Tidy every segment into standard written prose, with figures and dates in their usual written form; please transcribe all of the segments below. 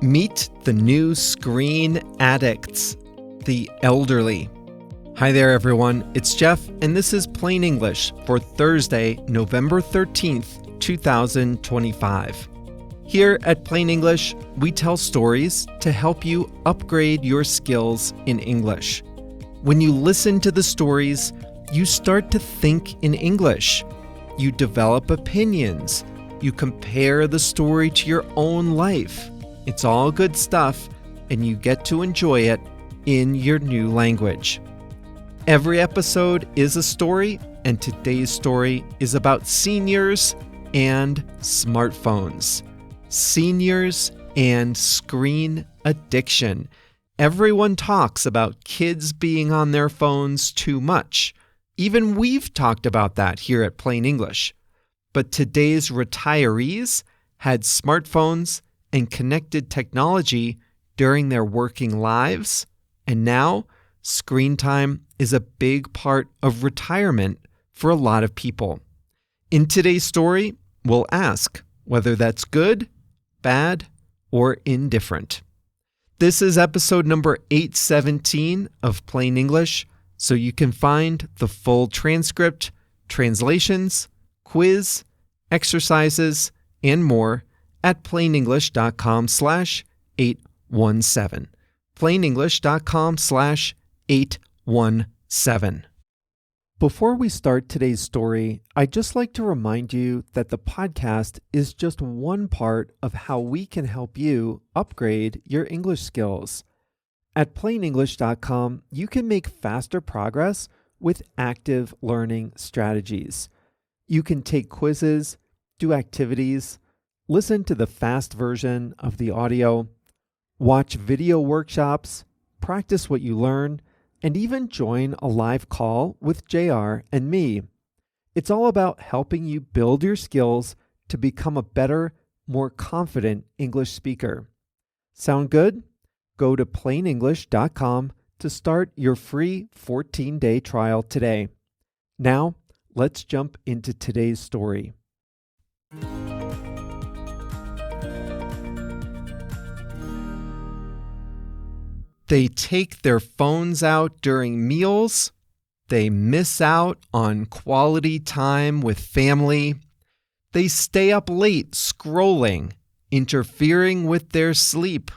Meet the new screen addicts, the elderly. Hi there, everyone. It's Jeff, and this is Plain English for Thursday, November 13th, 2025. Here at Plain English, we tell stories to help you upgrade your skills in English. When you listen to the stories, you start to think in English. You develop opinions. You compare the story to your own life. It's all good stuff, and you get to enjoy it in your new language. Every episode is a story, and today's story is about seniors and smartphones. Seniors and screen addiction. Everyone talks about kids being on their phones too much. Even we've talked about that here at Plain English. But today's retirees had smartphones and connected technology during their working lives, and now screen time is a big part of retirement for a lot of people. In today's story, we'll ask whether that's good, bad, or indifferent. This is episode number 817 of Plain English, so you can find the full transcript, translations, quiz, exercises, and more at plainenglish.com/817. plainenglish.com/817. Before we start today's story, I'd just like to remind you that the podcast is just one part of how we can help you upgrade your English skills. At plainenglish.com, you can make faster progress with active learning strategies. You can take quizzes, do activities, listen to the fast version of the audio, watch video workshops, practice what you learn, and even join a live call with JR and me. It's all about helping you build your skills to become a better, more confident English speaker. Sound good? Go to plainenglish.com to start your free 14-day trial today. Now, let's jump into today's story. They take their phones out during meals. They miss out on quality time with family. They stay up late scrolling, interfering with their sleep.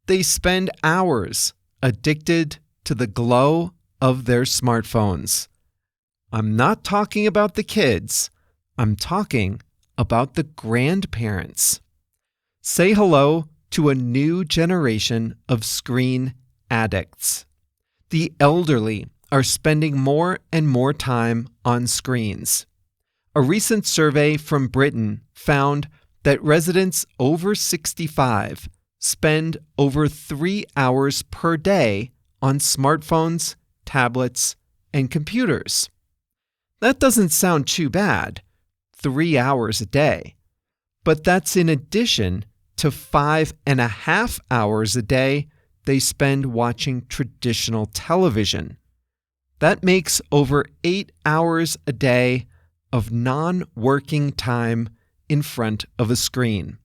They spend hours addicted to the glow of their smartphones. I'm not talking about the kids. I'm talking about the grandparents. Say hello to a new generation of screen addicts. The elderly are spending more and more time on screens. A recent survey from Britain found that residents over 65 spend over 3 hours per day on smartphones, tablets, and computers. That doesn't sound too bad, 3 hours a day. But that's in addition to 5.5 hours a day they spend watching traditional television. That makes over 8 hours a day of non-working time in front of a screen.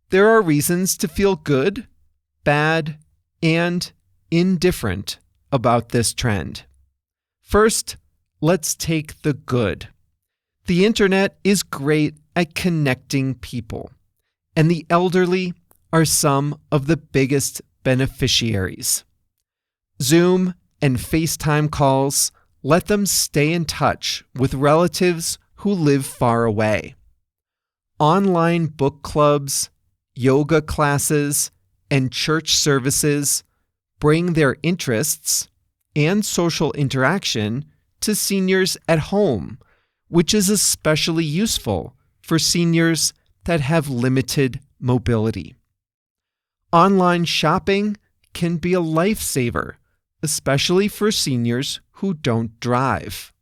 There are reasons to feel good, bad, and indifferent about this trend. First, let's take the good. The internet is great at connecting people, and the elderly are some of the biggest beneficiaries. Zoom and FaceTime calls let them stay in touch with relatives who live far away. Online book clubs, yoga classes, and church services bring their interests and social interaction to seniors at home, which is especially useful for seniors that have limited mobility. Online shopping can be a lifesaver, especially for seniors who don't drive.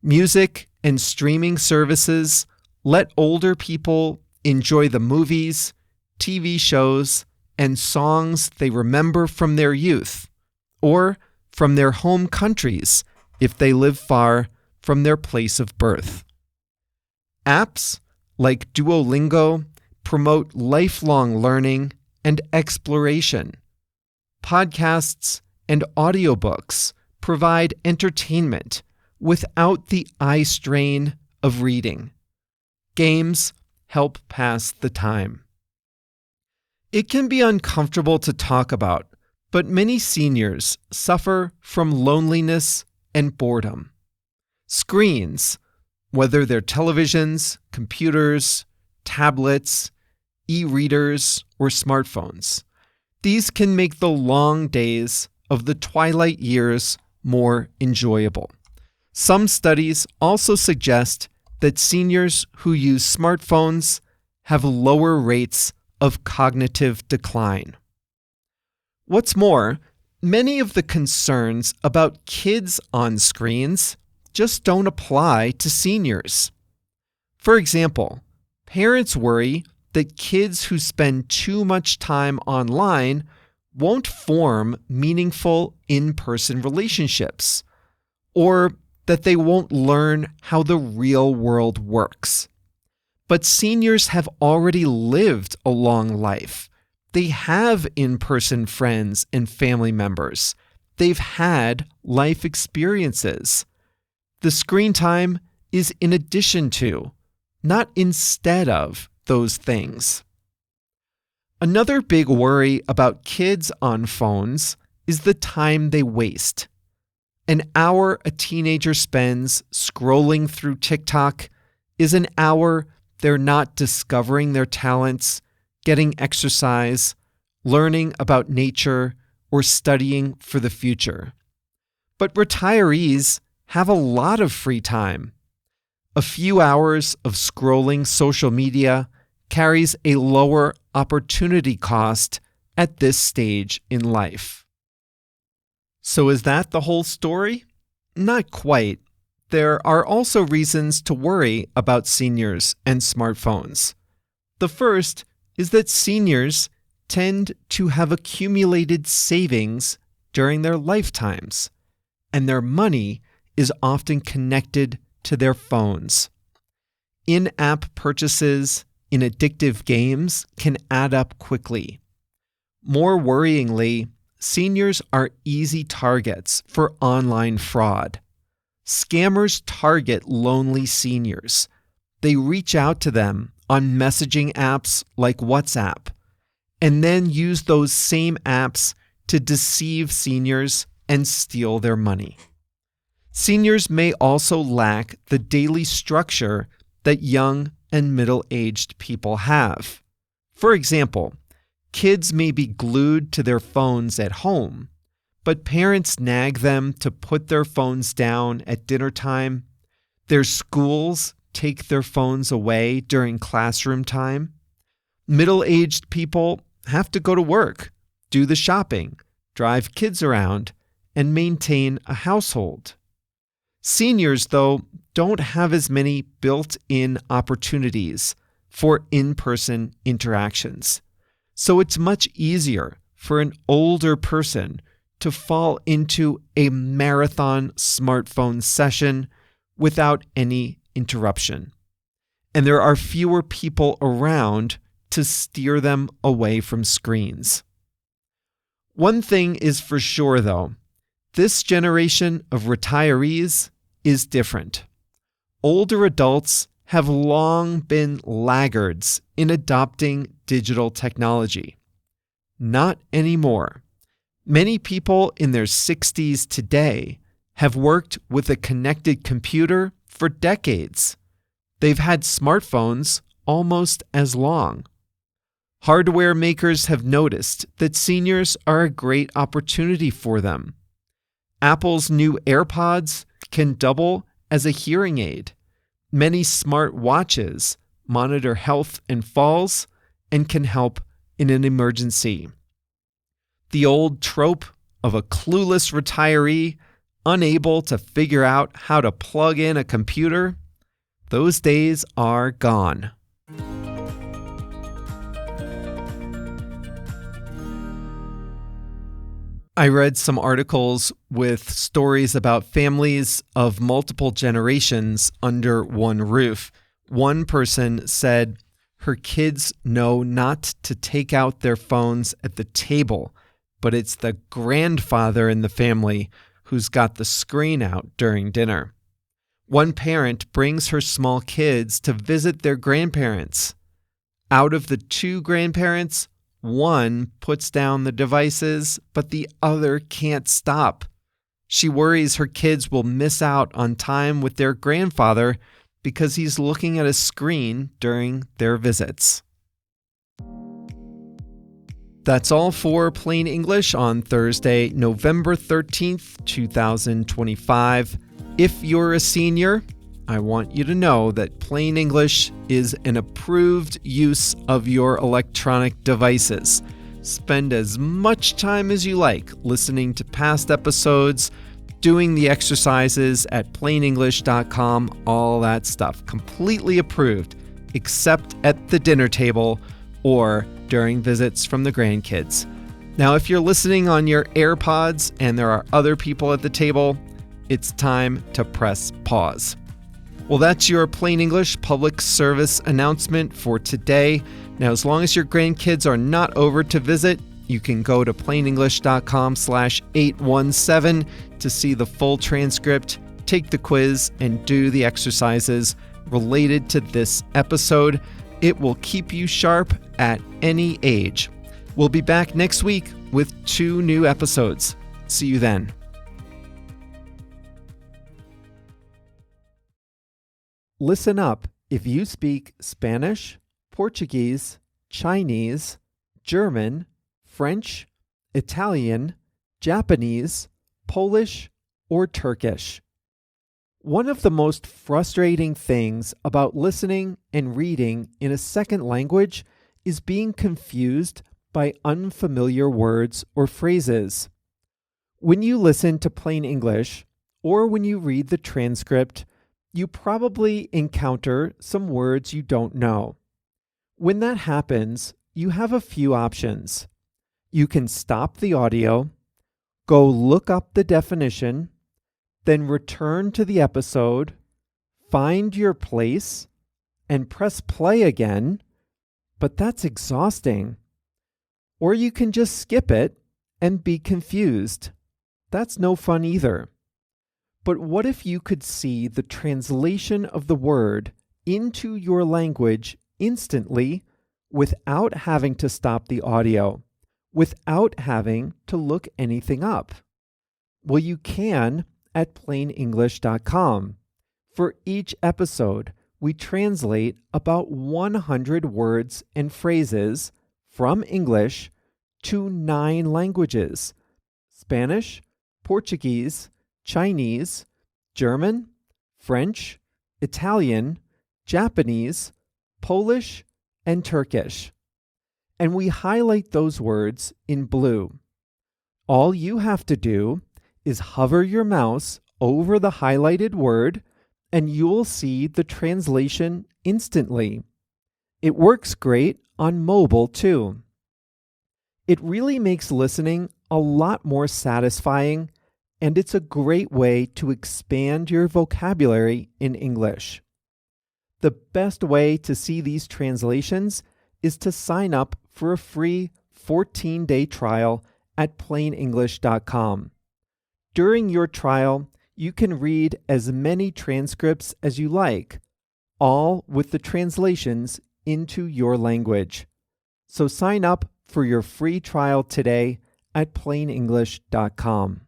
Music and streaming services let older people enjoy the movies, TV shows, and songs they remember from their youth, or from their home countries if they live far from their place of birth. Apps like Duolingo promote lifelong learning and exploration. Podcasts and audiobooks provide entertainment without the eye strain of reading. Games help pass the time. It can be uncomfortable to talk about, but many seniors suffer from loneliness and boredom. Screens, whether they're televisions, computers, tablets, e-readers, or smartphones, these can make the long days of the twilight years more enjoyable. Some studies also suggest that seniors who use smartphones have lower rates of cognitive decline. What's more, many of the concerns about kids on screens just don't apply to seniors. For example, parents worry that kids who spend too much time online won't form meaningful in-person relationships, or that they won't learn how the real world works. But seniors have already lived a long life. They have in-person friends and family members. They've had life experiences. The screen time is in addition to, not instead of, those things. Another big worry about kids on phones is the time they waste. An hour a teenager spends scrolling through TikTok is an hour they're not discovering their talents, getting exercise, learning about nature, or studying for the future. But retirees have a lot of free time. A few hours of scrolling social media carries a lower opportunity cost at this stage in life. So is that the whole story? Not quite. There are also reasons to worry about seniors and smartphones. The first is that seniors tend to have accumulated savings during their lifetimes, and their money is often connected to their phones. In-app purchases in addictive games can add up quickly. More worryingly, seniors are easy targets for online fraud. Scammers target lonely seniors. They reach out to them on messaging apps like WhatsApp, and then use those same apps to deceive seniors and steal their money. Seniors may also lack the daily structure that young and middle-aged people have. For example, kids may be glued to their phones at home, but parents nag them to put their phones down at dinner time. Their schools take their phones away during classroom time. Middle-aged people have to go to work, do the shopping, drive kids around, and maintain a household. Seniors, though, don't have as many built-in opportunities for in-person interactions. So it's much easier for an older person to fall into a marathon smartphone session without any interruption. And there are fewer people around to steer them away from screens. One thing is for sure, though. This generation of retirees is different. Older adults have long been laggards in adopting digital technology. Not anymore. Many people in their 60s today have worked with a connected computer for decades. They've had smartphones almost as long. Hardware makers have noticed that seniors are a great opportunity for them. Apple's new AirPods can double as a hearing aid. Many smart watches monitor health and falls and can help in an emergency. The old trope of a clueless retiree unable to figure out how to plug in a computer, those days are gone. I read some articles with stories about families of multiple generations under one roof. One person said Her kids know not to take out their phones at the table, but it's the grandfather in the family who's got the screen out during dinner. One parent brings her small kids to visit their grandparents. Out of the two grandparents, one puts down the devices, but the other can't stop. She worries her kids will miss out on time with their grandfather because he's looking at a screen during their visits. That's all for Plain English on Thursday, November 13th, 2025. If you're a senior, I want you to know that Plain English is an approved use of your electronic devices. Spend as much time as you like listening to past episodes, doing the exercises at plainenglish.com, all that stuff. Completely approved, except at the dinner table or during visits from the grandkids. Now, if you're listening on your AirPods and there are other people at the table, it's time to press pause. Well, that's your Plain English public service announcement for today. Now, as long as your grandkids are not over to visit, you can go to plainenglish.com/817 to see the full transcript, take the quiz, and do the exercises related to this episode. It will keep you sharp at any age. We'll be back next week with 2 new episodes. See you then. Listen up if you speak Spanish, Portuguese, Chinese, German, French, Italian, Japanese, Polish, or Turkish. One of the most frustrating things about listening and reading in a second language is being confused by unfamiliar words or phrases. When you listen to Plain English, or when you read the transcript, you probably encounter some words you don't know. When that happens, you have a few options. You can stop the audio, go look up the definition, then return to the episode, find your place, and press play again, but that's exhausting. Or you can just skip it and be confused. That's no fun either. But what if you could see the translation of the word into your language instantly without having to stop the audio, without having to look anything up? Well, you can at plainenglish.com. For each episode, we translate about 100 words and phrases from English to 9 languages: Spanish, Portuguese, Chinese, German, French, Italian, Japanese, Polish, and Turkish. And we highlight those words in blue. All you have to do is hover your mouse over the highlighted word, and you'll see the translation instantly. It works great on mobile too. It really makes listening a lot more satisfying, and it's a great way to expand your vocabulary in English. The best way to see these translations is to sign up for a free 14-day trial at plainenglish.com. During your trial, you can read as many transcripts as you like, all with the translations into your language. So sign up for your free trial today at plainenglish.com.